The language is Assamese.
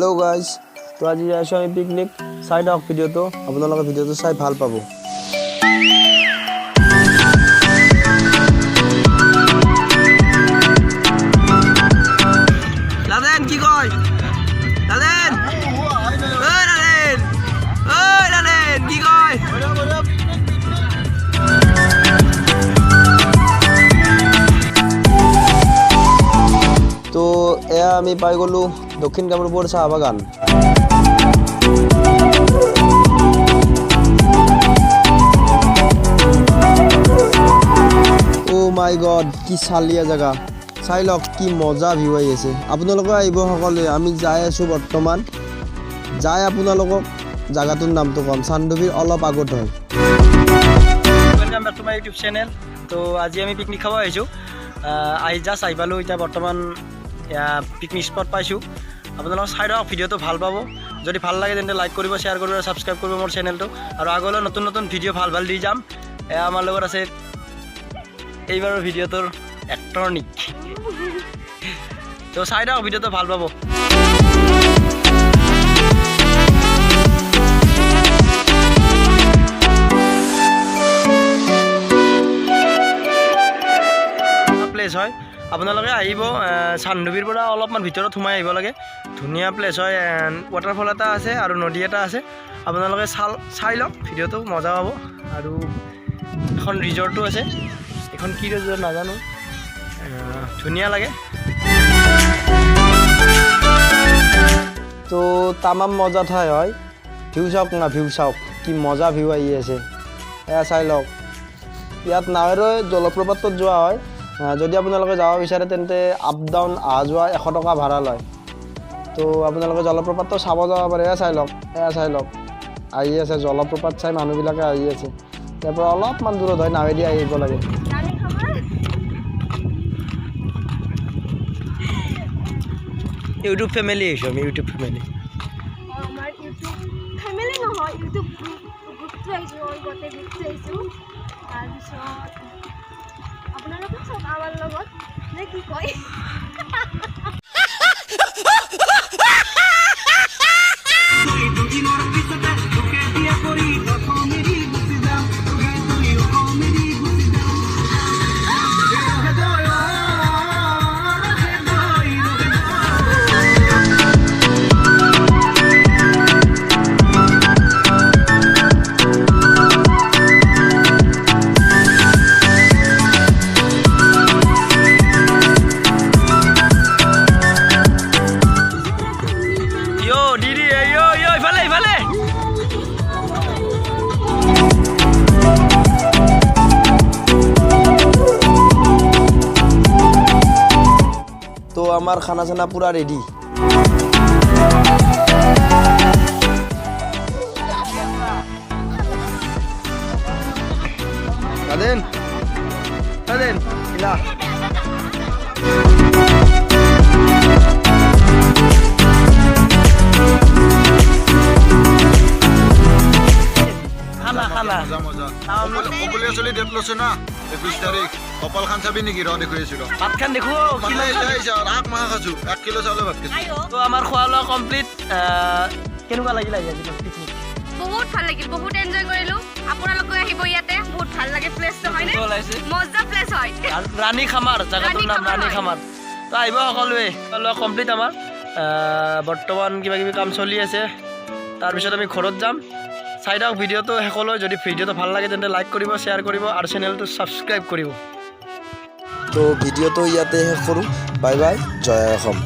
हेलो गाइस, तो आज आइছো আমি পিকনিক চাই দিয়ক ভিডিওটো আপোনালোকে ভিডিওটো চাই ভাল পাব। লাদেন কি কয়? লাদেন ওই লাদেন কি কয়? তো এয়া আমি পাই গলো দক্ষিণ কামৰূপৰ চাহ বাগান। ও মাই গড, কি চালিয়া জায়গা, চাই লওক কি মজা ভিউ আহি আছে। আপোনালোকে আহিব সকলোৱে, আমি যাই আছো বৰ্তমান। যাই আপোনালোকক জায়গাটোৰ নামটো কম, চান্দুবিৰ অলপ আগত হয়। Welcome back to my YouTube channel. তো আজি আমি পিকনিক খাব আহিছোঁ। জাষ্ট আহি পালোঁ, এতিয়া বৰ্তমান পিকনিক স্পট পাইছোঁ। আপোনালোক চাই দিয়ক, ভিডিঅ'টো ভাল পাব। যদি ভাল লাগে তেন্তে লাইক কৰিব, শ্বেয়াৰ কৰিব আৰু ছাবস্ক্ৰাইব কৰিব মোৰ চেনেলটো। আৰু আগলৈ নতুন নতুন ভিডিঅ' ভাল ভাল দি যাম। এয়া আমাৰ লগত আছে এইবাৰৰ ভিডিঅ'টোৰ এক্টৰ নিক। তো চাই দিয়ক, ভিডিঅ'টো ভাল পাব। প্লেচ হয়, আপোনালোকে আহিব চান্দুবিৰ পৰা অলপমান ভিতৰত সোমাই আহিব লাগে। ধুনীয়া প্লেচ হয়, ৱাটাৰফল এটা আছে আৰু নদী এটা আছে। আপোনালোকে চাই লওক, ভিডিঅ'টো মজা পাব। আৰু এখন ৰিজৰ্টো আছে, এখন কি ৰিজৰ্ট নাজানো, ধুনীয়া লাগে। তো তামাম মজা ঠাই হয়। ভিউ চাওক না, ভিউ চাওক কি মজা ভিউ আহি আছে। এয়া চাই লওক, ইয়াত নাৱেৰে জলপ্ৰপাতত যোৱা হয়। যদি আপোনালোকে যাব বিচাৰে তেন্তে আপ ডাউন অহা যোৱা 100 টকা ভাড়া লয়। তো আপোনালোকে জলপ্ৰপাতটো চাব যাব পাৰে। এয়া চাই লওক, আহি আছে জলপ্ৰপাত চাই মানুহবিলাকে আহি আছে। ইয়াৰ পৰা অলপমান দূৰত হয়, নাৱেদি আহিব লাগে। ইউটিউব ফেমিলি আহিছোঁ আমি, ইউটিউব ফেমিলি। নহয়, ইউটিউব গ্ৰুপটো আহিছোঁ, গোটেই গ্ৰুপটো আহিছোঁ। তাৰপিছত আপোনালোকে চব আমাৰ লগত নে কি কয়? তো আমাৰ খানা চানা পুৰা ৰেডি। দাদেন ইলা খানা চলি ডেট লৈছে না 21 তাৰিখ। কপাল খান চাবি নেকি? ৰ দেখুৱাইছিলো ভাত খান দেখো, আগ মাহ খাইছো, 1 কিলো চাউলৰ ভাত খাইছো। তো আমাৰ খোৱা লোৱা কমপ্লিট। কেনেকুৱা লাগিল আজি পিকনিক? বহুত ভাল লাগিল, বহুত এনজয় কৰিলোঁ। আপোনালোকে আহিব, ইয়াতে বহুত ভাল লাগে প্লেচটো, হয়নে? মজা প্লেচ হয়। ৰাণী খামাৰ, জাগাটোৰ নাম ৰাণী খামাৰ। তো আহিব সকলোৱে। খোৱা লোৱা কমপ্লিট আমাৰ। বৰ্তমান কিবা কিবি কাম চলি আছে, তাৰপিছত আমি ঘৰত যাম। চাই দিয়ক ভিডিঅ'টো শেষলৈ। যদি ভিডিঅ'টো ভাল লাগে তেন্তে লাইক কৰিব, শ্বেয়াৰ কৰিব আৰু চেনেলটো ছাবস্ক্ৰাইব কৰিব। তো ভিডিঅ'টো ইয়াতে শেষ কৰোঁ। বাই বাই, জয় অসম।